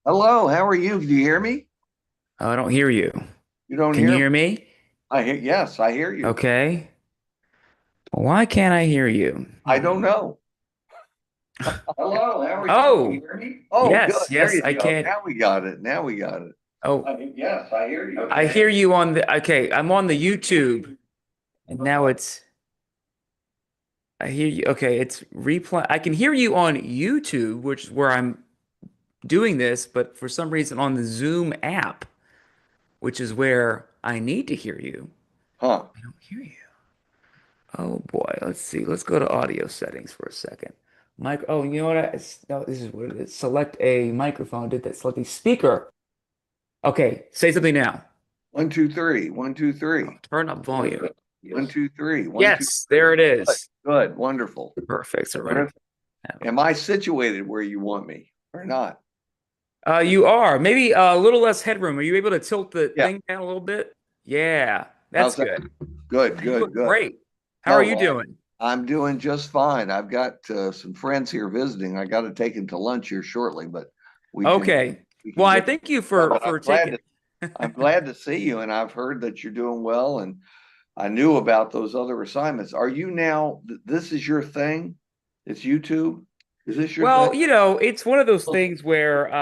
Hello, how are you? Do you hear me? Oh, I don't hear you. You don't Can you hear me? hear me? I hear, yes, I hear you. Okay. Why can't I hear you? I don't know. Hello, how are you? Can you Oh, hear me? Oh, good. yes, There yes, you I go. can't. Now we got it. Now we got it. Oh, Yes, I hear you. I hear you on okay, I'm on the YouTube and now I hear you. Okay, it's replay. I can hear you on YouTube, which is where I'm doing this, but for some reason on the Zoom app, which is where I need to hear you, Huh. I don't hear you. Oh boy, let's see. Let's go to audio settings for a second. Mike, oh, you know what? No, this is what it is. Select a microphone. Did that? Select a speaker. Okay, say something now. One, two, three. One, two, Oh, three. turn up volume. One, two, three. One, two, Yes, there three. it Good. is. Good. Wonderful. Perfect. So running. Terrific. Am I situated where you want me or not? You are maybe a little less headroom. Are you able to tilt the Yeah. thing down a little bit? Yeah, that's How's that? good. Good, You good, look good. great. How are No, you doing? I'm doing just fine. I've got some friends here visiting. I got to take them to lunch here shortly, but we can Okay. we Well, can I get. thank you But for taking. I'm glad to see you, and I've heard that you're doing well, and I knew about those other assignments. Are you now? This is your thing. It's YouTube. Is this your thing? Well, it's one of those things where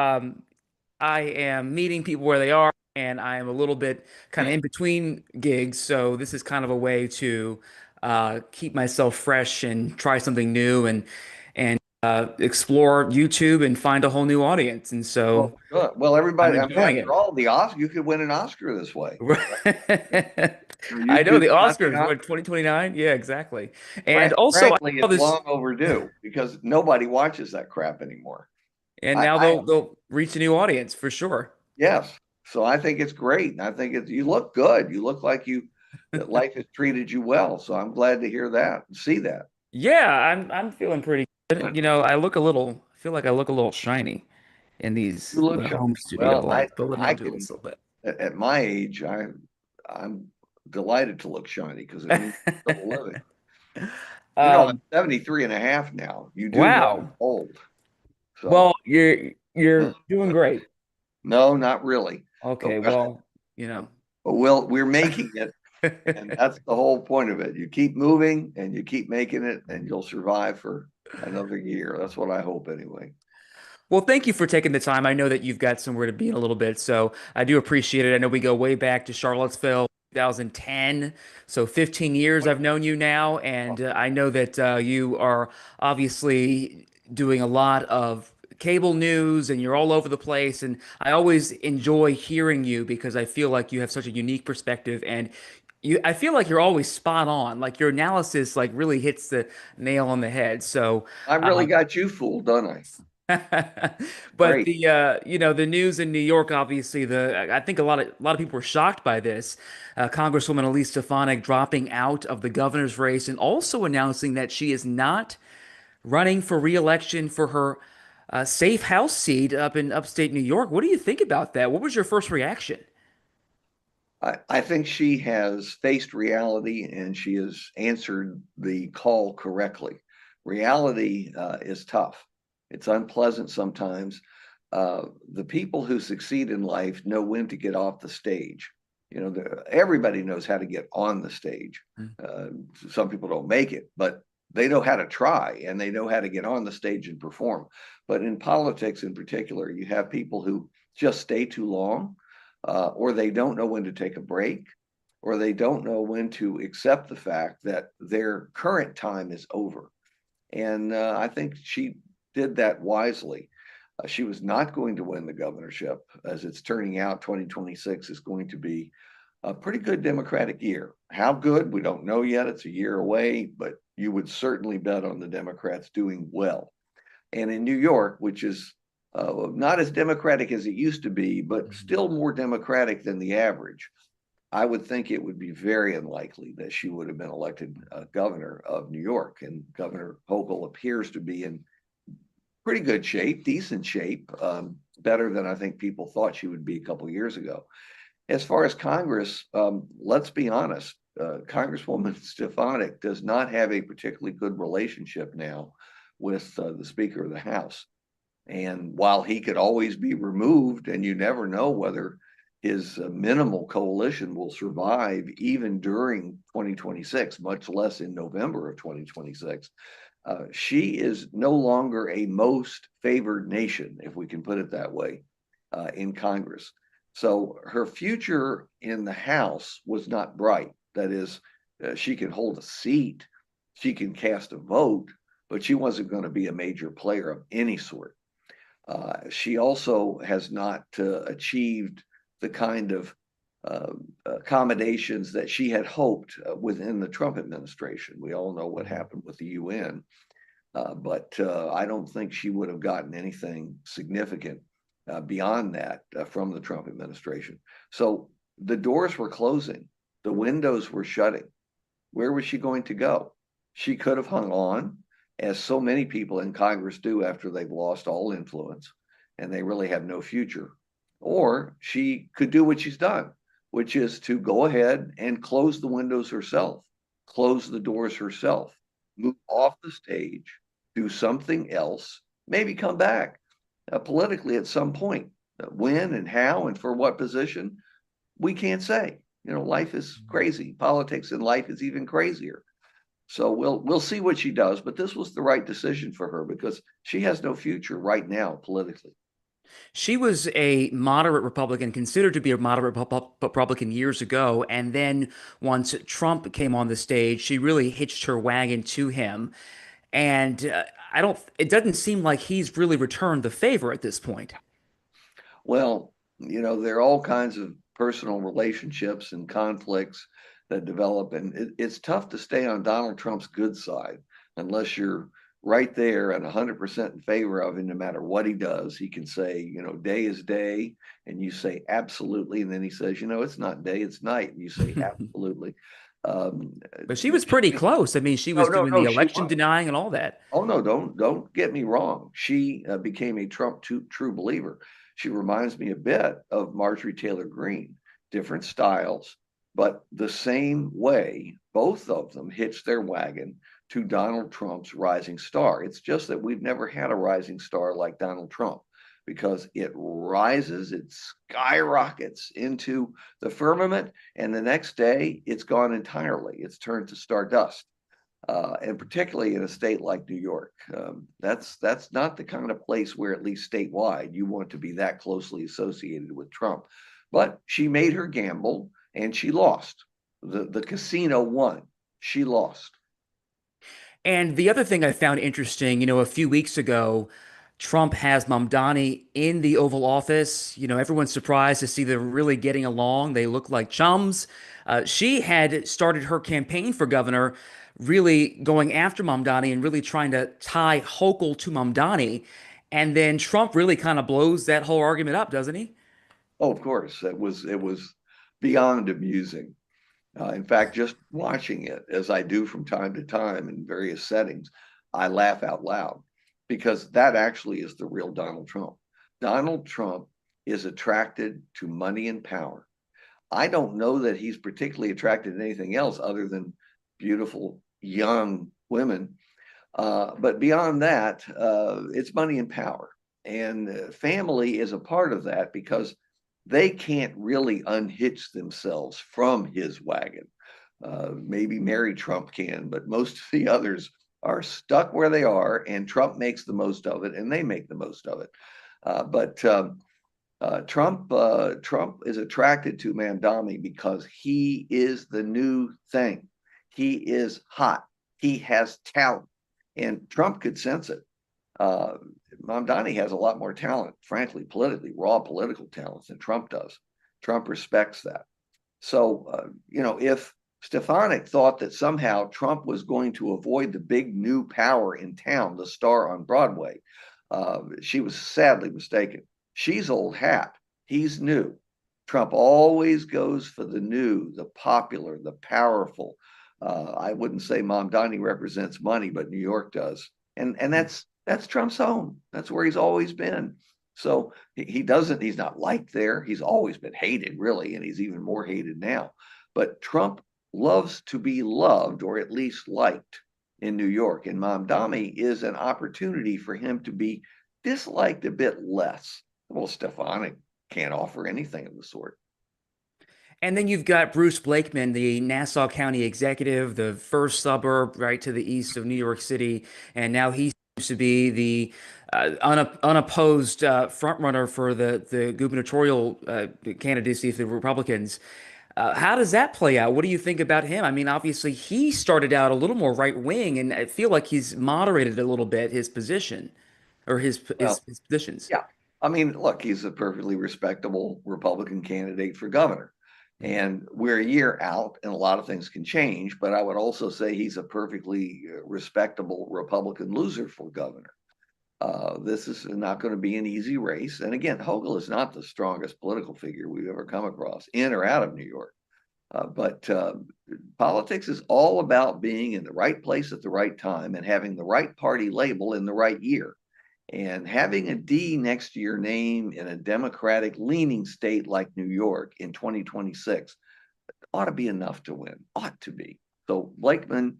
I am meeting people where they are, and I am a little bit kind of in between gigs. So this is kind of a way to keep myself fresh and try something new and explore YouTube and find a whole new audience. And Well, so good. Well, I'm everybody. I mean, enjoying after it. all, the Oscar, you could win an Oscar this way. Your I know YouTube the got the Oscars, Oscar. what, 2029? Yeah, exactly. And also, I Frankly, saw it's this, long overdue because nobody watches that crap anymore. and I, now I they'll reach a new audience for sure. Yes. So I think it's great. And I think you look good. You look like that life has treated you well. So I'm glad to hear that and see that. Yeah, I'm feeling pretty good. I feel like I look a little shiny in You these look the sharp. home studio Well, lights, but let me I do can, this a little at my age, I'm delighted to look shiny because it means I'm bit. still living. You know, I'm Um, 73 and a half now. You do know I'm wow. old. Well, So you're doing great. no, not really. But, Okay, well, you know. we're making it. And that's the whole point of it. You keep moving and you keep making it, and you'll survive for another year. That's what I hope, anyway. Well, thank you for taking the time. I know that you've got somewhere to be in a little bit, so I do appreciate it. I know we go way back to Charlottesville, 2010. So 15 years I've known you now, and I know that you are obviously doing a lot of cable news and you're all over the place. And I always enjoy hearing you because I feel like you have such a unique perspective and I feel like you're always spot on. Like your analysis like really hits the nail on the head. So I really got you fooled, don't I? But Great. the news in New York, obviously, I think a lot of people were shocked by this. Congresswoman Elise Stefanik dropping out of the governor's race and also announcing that she is not running for re-election for her safe house seat up in upstate New York. What do you think about that? What was your first reaction? I think she has faced reality and she has answered the call correctly. Reality is tough, it's unpleasant sometimes. The people who succeed in life know when to get off the stage. Everybody knows how to get on the stage. Uh, some people don't make it, but they know how to try and they know how to get on the stage and perform. But in politics, in particular, you have people who just stay too long, or they don't know when to take a break, or they don't know when to accept the fact that their current time is over. And I think she did that wisely. She was not going to win the governorship. As it's turning out, 2026 is going to be a pretty good Democratic year. How good, we don't know yet. It's a year away, but you would certainly bet on the Democrats doing well. And in New York, which is not as democratic as it used to be, but Mhm. still more democratic than the average, I would think it would be very unlikely that she would have been elected governor of New York. And Governor Hochul appears to be in pretty good shape, decent shape, better than I think people thought she would be a couple of years ago. As far as Congress, let's be honest. Congresswoman Stefanik does not have a particularly good relationship now with the Speaker of the House. And while he could always be removed, and you never know whether his minimal coalition will survive even during 2026, much less in November of 2026, she is no longer a most favored nation, if we can put it that way, in Congress. So her future in the House was not bright. That is, she can hold a seat, she can cast a vote, but she wasn't going to be a major player of any sort. She also has not achieved the kind of accommodations that she had hoped within the Trump administration. We all know what happened with the UN, but I don't think she would have gotten anything significant beyond that from the Trump administration. So the doors were closing, the windows were shutting. Where was she going to go? She could have hung on, as so many people in Congress do after they've lost all influence and they really have no future. Or she could do what she's done, which is to go ahead and close the windows herself, close the doors herself, move off the stage, do something else, maybe come back politically at some point. When and how and for what position, we can't say. You know, life is crazy. Politics in life is even crazier. So we'll see what she does, but this was the right decision for her because she has no future right now politically. She was a moderate Republican, considered to be a moderate Republican years ago. And then once Trump came on the stage, she really hitched her wagon to him. And it doesn't seem like he's really returned the favor at this point. Well, you know, there are all kinds of personal relationships and conflicts that develop, and it's tough to stay on Donald Trump's good side unless you're right there and 100% in favor of him, no matter what he does. He can say, you know, day is day, and you say absolutely, and then he says, you know, it's not day, it's night, and you say absolutely. Um, But she was pretty close. I mean, she was doing the no, she election was. denying and all that. Oh no, don't get me wrong. She became a Trump true believer. She reminds me a bit of Marjorie Taylor Greene, different styles, but the same way. Both of them hitched their wagon to Donald Trump's rising star. It's just that we've never had a rising star like Donald Trump because it rises, it skyrockets into the firmament, and the next day it's gone entirely. It's turned to stardust. And particularly in a state like New York. That's not the kind of place where, at least statewide, you want to be that closely associated with Trump. But she made her gamble and she lost. The casino won. She lost. And the other thing I found interesting, a few weeks ago, Trump has Mamdani in the Oval Office. Everyone's surprised to see them really getting along. They look like chums. She had started her campaign for governor, really going after Mamdani and really trying to tie Hochul to Mamdani. And then Trump really kind of blows that whole argument up, doesn't he? Oh, of course, it was beyond amusing. In fact, just watching it, as I do from time to time in various settings, I laugh out loud because that actually is the real Donald Trump. Donald Trump is attracted to money and power. I don't know that he's particularly attracted to anything else other than beautiful young women. But beyond that, it's money and power. And family is a part of that because they can't really unhitch themselves from his wagon. Maybe Mary Trump can, but most of the others are stuck where they are, and Trump makes the most of it, and they make the most of it. But Trump is attracted to Mamdani because he is the new thing. He is hot. He has talent, and Trump could sense it. Uh, Mamdani has a lot more talent, frankly, politically, raw political talents than Trump does. Trump respects that. So, if Stefanik thought that somehow Trump was going to avoid the big new power in town, the star on Broadway, she was sadly mistaken. She's old hat. He's new. Trump always goes for the new, the popular, the powerful. I wouldn't say Mamdani represents money, but New York does, and that's Trump's home. That's where he's always been. So he doesn't. He's not liked there. He's always been hated, really, and he's even more hated now. But Trump loves to be loved, or at least liked, in New York, and Mamdani is an opportunity for him to be disliked a bit less. Well, Stefanik can't offer anything of the sort. And then you've got Bruce Blakeman, the Nassau County executive, the first suburb right to the east of New York City, and now he seems to be the unopposed frontrunner for the gubernatorial candidacy for the Republicans. How does that play out? What do you think about him? I mean, obviously, he started out a little more right wing, and I feel like he's moderated a little bit his position or Well, his positions. yeah. I mean, look, he's a perfectly respectable Republican candidate for governor. And we're a year out, and a lot of things can change. But I would also say he's a perfectly respectable Republican loser for governor. This is not going to be an easy race. And again, Hochul is not the strongest political figure we've ever come across, in or out of New York. But politics is all about being in the right place at the right time and having the right party label in the right year. And having a D next to your name in a Democratic leaning state like New York in 2026 ought to be enough to win, ought to be. So Blakeman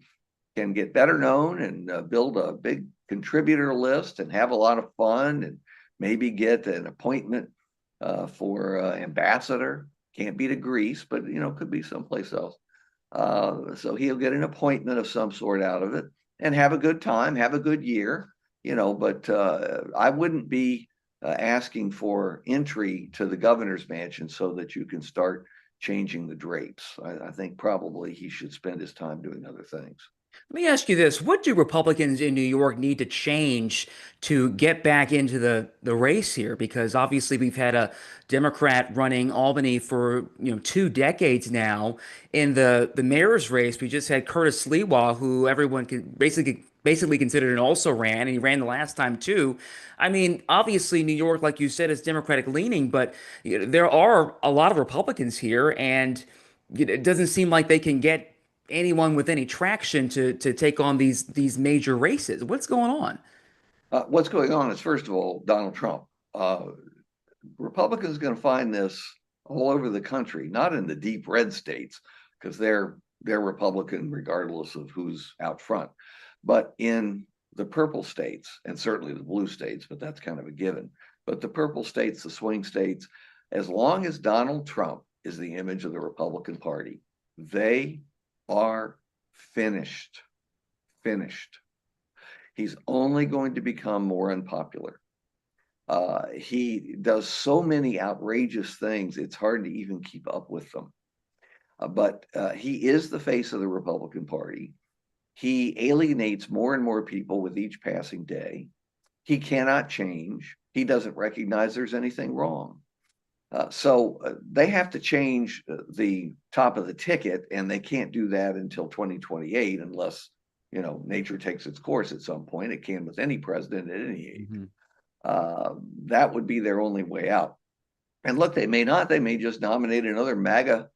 can get better known and build a big contributor list and have a lot of fun and maybe get an appointment for ambassador. Can't be to Greece, but could be someplace else. So he'll get an appointment of some sort out of it and have a good time, have a good year. But I wouldn't be asking for entry to the governor's mansion so that you can start changing the drapes. I think probably he should spend his time doing other things. Let me ask you this. What do Republicans in New York need to change to get back into the race here? Because obviously we've had a Democrat running Albany for, 2 decades now. In the mayor's race, we just had Curtis Lewa, who everyone can basically considered an also ran, and he ran the last time too. I mean, obviously New York, like you said, is Democratic leaning, but there are a lot of Republicans here, and it doesn't seem like they can get anyone with any traction to take on these major races. What's going on? What's going on is, first of all, Donald Trump. Republicans are going to find this all over the country, not in the deep red states, because they're Republican regardless of who's out front, but in the purple states and certainly the blue states, but that's kind of a given. But the purple states, the swing states, as long as Donald Trump is the image of the Republican Party, they are finished. Finished. He's only going to become more unpopular. He does so many outrageous things, it's hard to even keep up with them. But he is the face of the Republican Party. He alienates more and more people with each passing day. He cannot change. He doesn't recognize there's anything wrong. So they have to change the top of the ticket, and they can't do that until 2028 unless, nature takes its course at some point. It can with any president at any age. That would be their only way out. And look, they may just nominate another MAGA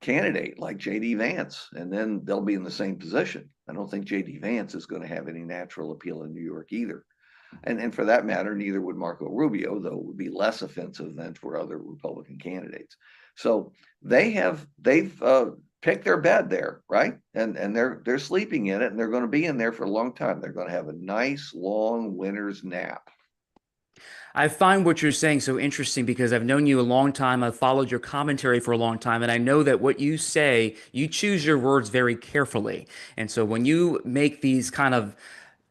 candidate like J.D. Vance, and then they'll be in the same position. I don't think J.D. Vance is going to have any natural appeal in New York either. And for that matter, neither would Marco Rubio, though it would be less offensive than for other Republican candidates. So they've picked their bed there, right? And they're sleeping in it, and they're going to be in there for a long time. They're going to have a nice long winter's nap. I find what you're saying so interesting because I've known you a long time. I've followed your commentary for a long time, and I know that what you say, you choose your words very carefully. And so when you make these kind of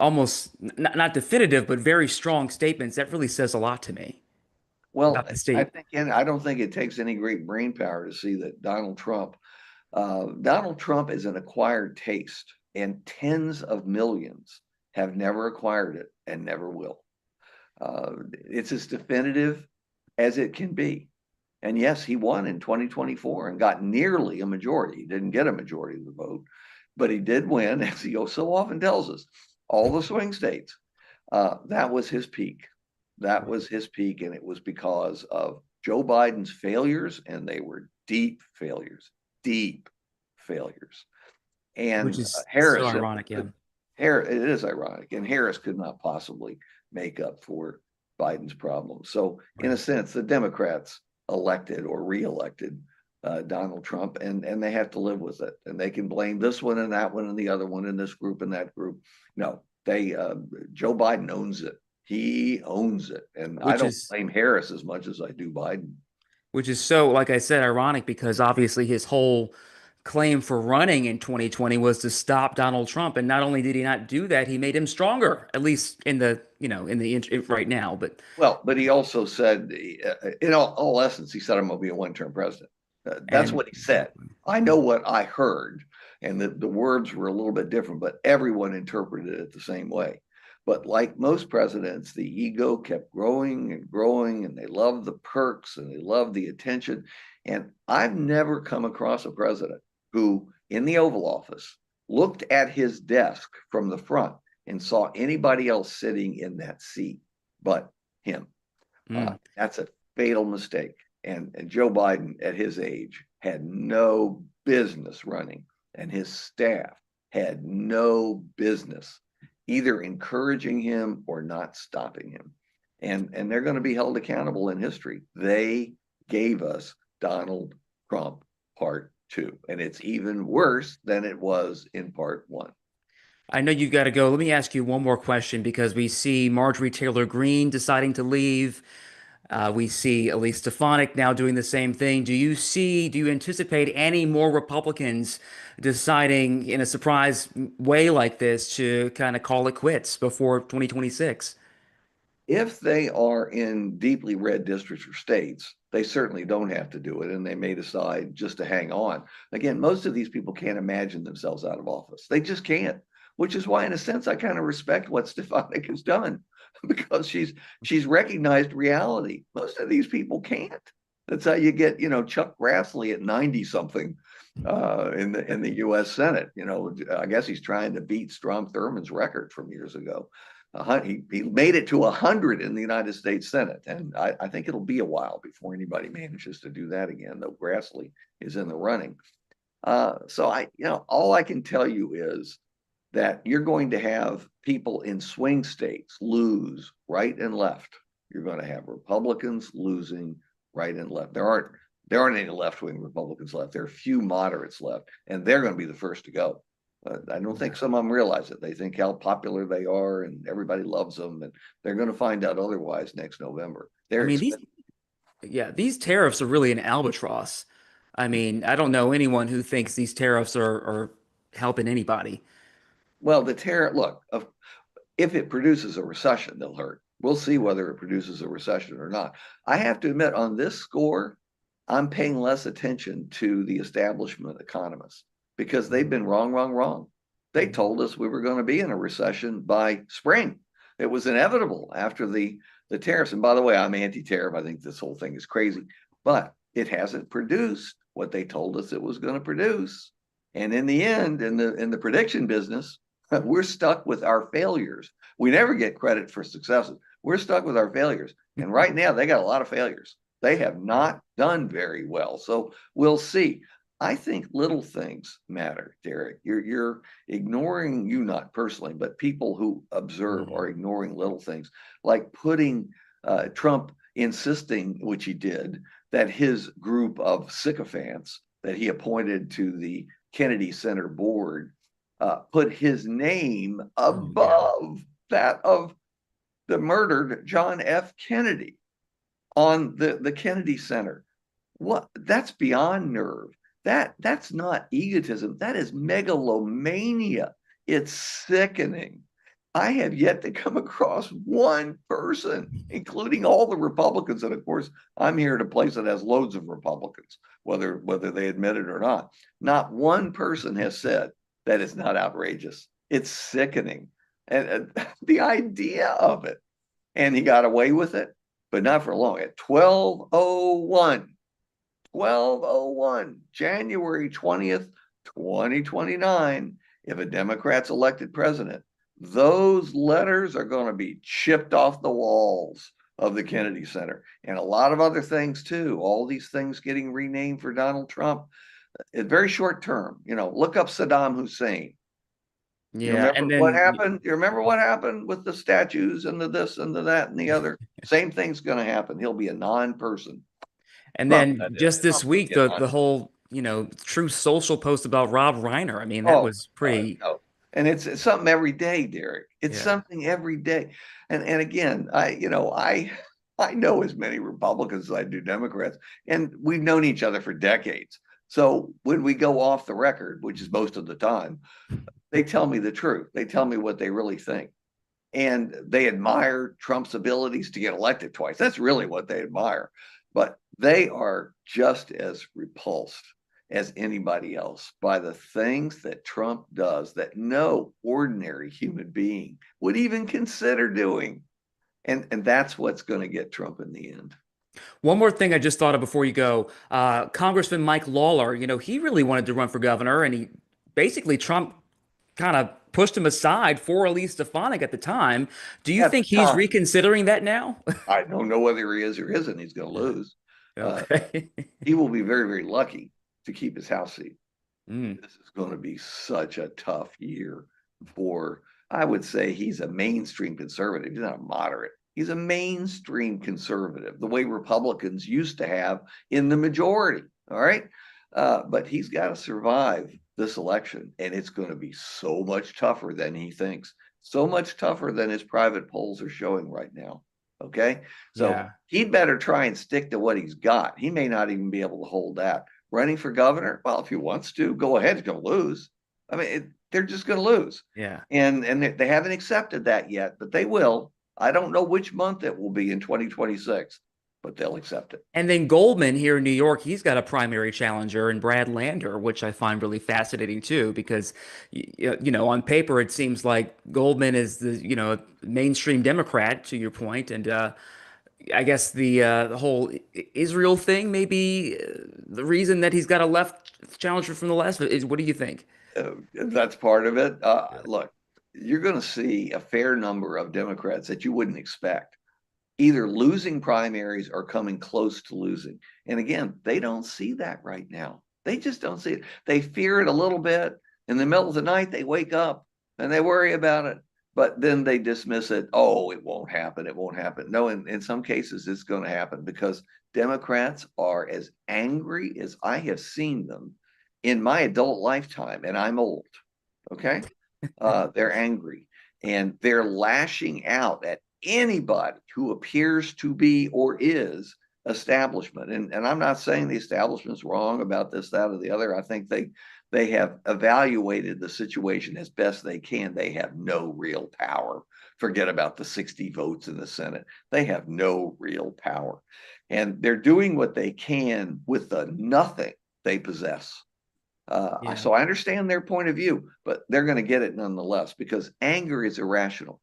almost not definitive, but very strong statements, that really says a lot to me Well, about the I state. think, and I don't think it takes any great brain power to see that Donald Trump is an acquired taste, and tens of millions have never acquired it and never will. It's as definitive as it can be. And yes, he won in 2024 and got nearly a majority. He didn't get a majority of the vote, but he did win, as he so often tells us, all the swing states. That was his peak. That was his peak, and it was because of Joe Biden's failures, and they were deep failures, deep failures. Which And is so Harris, ironic, yeah. Harris, it is ironic, and Harris could not possibly make up for Biden's problems. So, in a Right. sense, the Democrats elected or reelected Donald Trump, and they have to live with it. And they can blame this one and that one and the other one and this group and that group. No, Joe Biden owns it. He owns it. And I which don't is blame Harris as much as I do Biden. which is so, like I said, ironic because obviously his whole claim for running in 2020 was to stop Donald Trump, and not only did he not do that, he made him stronger, at least in the, right now. But Well, but he also said, in all essence, he said, I'm going to be a one-term president. That's and what he said. I know what I heard, and the words were a little bit different, but everyone interpreted it the same way. But like most presidents, the ego kept growing and growing, and they love the perks and they love the attention. And I've never come across a president who, in the Oval Office, looked at his desk from the front and saw anybody else sitting in that seat but him. mm, That's a fatal mistake. And Joe Biden, at his age, had no business running, and his staff had no business either encouraging him or not stopping him. And they're going to be held accountable in history. They gave us Donald Trump part two, and it's even worse than it was in part one. I know you got to go. Let me ask you one more question because we see Marjorie Taylor Greene deciding to leave. We see Elise Stefanik now doing the same thing. Do you anticipate any more Republicans deciding in a surprise way like this to kind of call it quits before 2026? If they are in deeply red districts or states, they certainly don't have to do it, and they may decide just to hang on. Again, most of these people can't imagine themselves out of office. They just can't, which is why, in a sense, I kind of respect what Stefanik has done because she's recognized reality. Most of these people can't. That's how you get, Chuck Grassley at 90 something in the U.S. Senate. I guess he's trying to beat Strom Thurmond's record from years ago. He made it to 100 in the United States Senate, and I think it'll be a while before anybody manages to do that again, though Grassley is in the running. So all I can tell you is that you're going to have people in swing states lose right and left. You're going to have Republicans losing right and left. There aren't any left-wing Republicans left. There are few moderates left, and they're going to be the first to go. I don't think some of them realize it. They think how popular they are and everybody loves them, and they're going to find out otherwise next November. I They're mean, expensive. these tariffs are really an albatross. I mean, I don't know anyone who thinks these tariffs are helping anybody. Well, the tariff, look, if it produces a recession, they'll hurt. We'll see whether it produces a recession or not. I have to admit, on this score, I'm paying less attention to the establishment economists because they've been wrong, wrong, wrong. They told us we were going to be in a recession by spring. It was inevitable after the tariffs. And by the way, I'm anti-tariff. I think this whole thing is crazy, but it hasn't produced what they told us it was going to produce. And in the end, in the prediction business, we're stuck with our failures. We never get credit for successes. We're stuck with our failures. And right now, they got a lot of failures. They have not done very well. So we'll see. I think little things matter, Derick. You're ignoring, you not personally, but people who observe Mhm. are ignoring little things, like putting Trump insisting, which he did, that his group of sycophants that he appointed to the Kennedy Center board put his name Oh yeah. above that of the murdered John F. Kennedy on the Kennedy Center. What? That's beyond nerve. That's not egotism. That is megalomania. It's sickening. I have yet to come across one person, including all the Republicans, and of course, I'm here at a place that has loads of Republicans, whether they admit it or not. Not one person has said that it's not outrageous. It's sickening, and the idea of it. And he got away with it, but not for long. At 1201, January 20th, 2029, if a Democrat's elected president, those letters are going to be chipped off the walls of the Kennedy Center and a lot of other things too. All these things getting renamed for Donald Trump. It's very short term. Look up Saddam Hussein. You Yeah, remember and what then happened? You remember what happened with the statues and the this and the that and the other? Same thing's going to happen. He'll be a non-person. and Trump, then that is. just this Trump's going to week, be a the non-person. whole True Social post about Rob Reiner. I mean, that Oh, was pretty. no. And it's something every day, Derek. It's Yeah. something every day. And again, I know as many Republicans as I do Democrats, and we've known each other for decades. So when we go off the record, which is most of the time, they tell me the truth. They tell me what they really think. And they admire Trump's abilities to get elected twice. That's really what they admire. But they are just as repulsed as anybody else by the things that Trump does that no ordinary human being would even consider doing. And that's what's going to get Trump in the end. One more thing I just thought of before you go. Congressman Mike Lawler, he really wanted to run for governor, and basically Trump kind of pushed him aside for Elise Stefanik at the time. Do you At think the he's time, reconsidering that now? I don't know whether he is or isn't. He's going to Yeah. lose. Uh, Okay. he will be very, very lucky to keep his House seat. Mm, This is going to be such a tough year for, I would say he's a mainstream conservative. He's not a moderate. He's a mainstream conservative, the way Republicans used to have in the majority. All right. But he's got to survive this election, and it's going to be so much tougher than he thinks, so much tougher than his private polls are showing right now. Okay. So yeah. he'd better try and stick to what he's got. He may not even be able to hold that. Running for governor, well, if he wants to, go ahead. He's going to lose. I mean, they're just going to lose, Yeah. and they haven't accepted that yet, but they will. I don't know which month it will be in 2026, but they'll accept it. And then Goldman here in New York, he's got a primary challenger in Brad Lander, which I find really fascinating too, because on paper it seems like Goldman is the mainstream Democrat to your point, and I guess the whole Israel thing may be the reason that he's got a left challenger from the left. Is what do you think? That's part of it. Yeah. Look, you're going to see a fair number of Democrats that you wouldn't expect either losing primaries or coming close to losing. And again, they don't see that right now. They just don't see it. They fear it a little bit. In the middle of the night, they wake up and they worry about it, but then they dismiss it. Oh, it won't happen. It won't happen. No, in some cases, it's going to happen because Democrats are as angry as I have seen them in my adult lifetime, and I'm old. Okay. They're angry and they're lashing out at anybody who appears to be or is establishment. And I'm not saying the establishment's wrong about this, that, or the other. I think they have evaluated the situation as best they can. They have no real power. Forget about the 60 votes in the Senate. They have no real power. And they're doing what they can with the nothing they possess. Yeah. So I understand their point of view, but they're going to get it nonetheless because anger is irrational.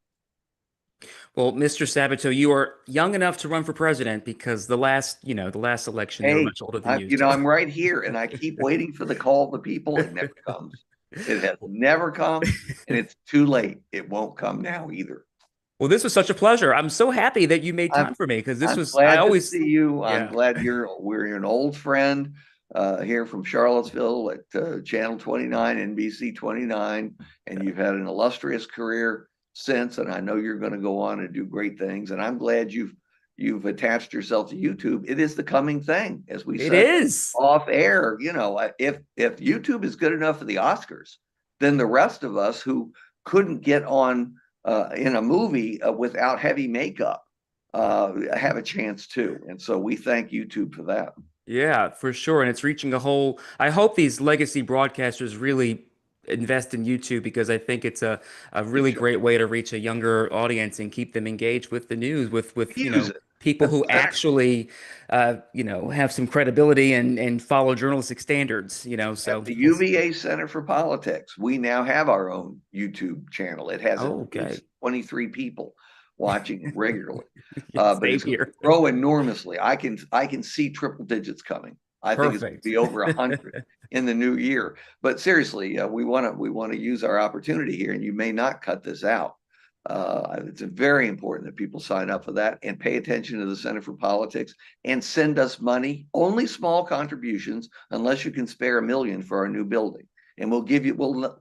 Well, Mr. Sabato, you are young enough to run for president because the last election, you were Hey, much older than you. So, I'm right here and I keep waiting for the call of the people. It never comes. It has never come, and it's too late. It won't come now either. well, this was such a pleasure. I'm so happy that you made I'm time for me because this I'm was, I glad to always, see you. I'm yeah, glad we're an old friend here from Charlottesville at Channel 29, NBC 29, and you've had an illustrious career since. And I know you're going to go on and do great things. And I'm glad you've attached yourself to YouTube. It is the coming thing, as we it said is. off air. If YouTube is good enough for the Oscars, then the rest of us who couldn't get on in a movie without heavy makeup have a chance too. And so we thank YouTube for that. Yeah, for sure. And it's reaching a whole, I hope these legacy broadcasters really invest in YouTube because I think it's a It really should great way to reach a younger audience and keep them engaged with the news with use it. people That's who exactly. actually have some credibility and follow journalistic standards. At So the we'll see. UVA Center for Politics, we now have our own YouTube channel. It has at Oh, okay. least 23 people watching regularly, but Same it's going to here. grow enormously. I can see triple digits coming. I think it's going to Perfect. be over 100 in the new year. But seriously, we want to use our opportunity here, and you may not cut this out. It's very important that people sign up for that and pay attention to the Center for Politics and send us money, only small contributions, unless you can spare $1 million for our new building. And we'll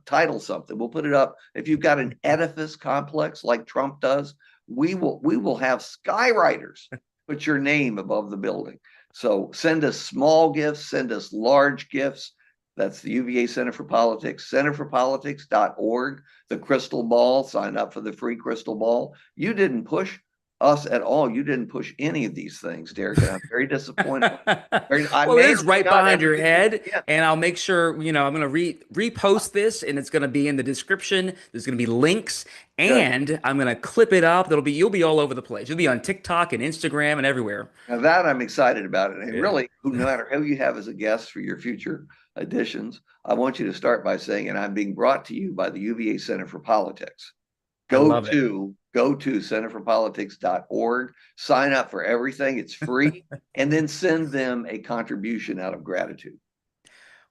title something. We'll put it up. If you've got an edifice complex like Trump does, we will have skywriters put your name above the building. So send us small gifts, send us large gifts. That's the UVA Center for Politics, centerforpolitics.org, the crystal ball, sign up for the free crystal ball. You didn't push us at all. You didn't push any of these things, Derick, and I'm very disappointed. I Well, it may or is may right not behind ever your get to head, it again. and I'll make sure, I'm going to repost this and it's going to be in the description. There's going to be links Good. and I'm going to clip it up. You'll be all over the place. You'll be on TikTok and Instagram and everywhere. Now that I'm excited about it. And Yeah. really, no matter who you have as a guest for your future editions, I want you to start by saying, and I'm being brought to you by the UVA Center for Politics. I love it. Go to centerforpolitics.org, sign up for everything. It's free, and then send them a contribution out of gratitude.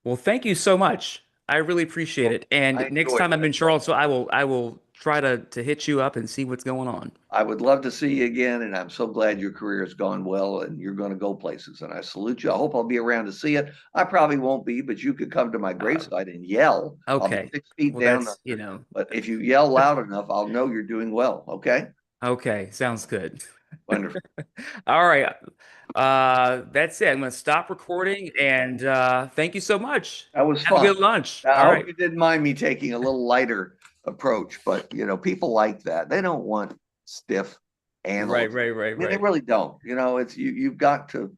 Well, thank you so much. I really appreciate Well, it. And I next enjoyed time I'm it. in Charlottesville, I will try to hit you up and see what's going on. I would love to see you again, and I'm so glad your career has gone well and you're going to go places. And I salute you. I hope I'll be around to see it. I probably won't be, but you could come to my Uh, gravesite and yell. I'll be okay. 6 feet Well, down that's, under. But if you yell loud enough, I'll know you're doing well. Okay. okay. Sounds good. Wonderful. All right. That's it. I'm going to stop recording and thank you so much. That was Have a fun. good lunch. I All hope right. you didn't mind me taking a little lighter approach, but people like that. They don't want stiff Right, analysts. right, right, I mean, they right. really don't. It's you've got to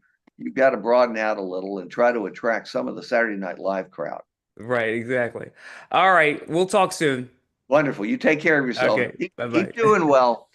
broaden out a little and try to attract some of the Saturday Night Live crowd. Right, exactly. All right. We'll talk soon. Wonderful. You take care of yourself. Okay. Keep Bye-bye. doing well.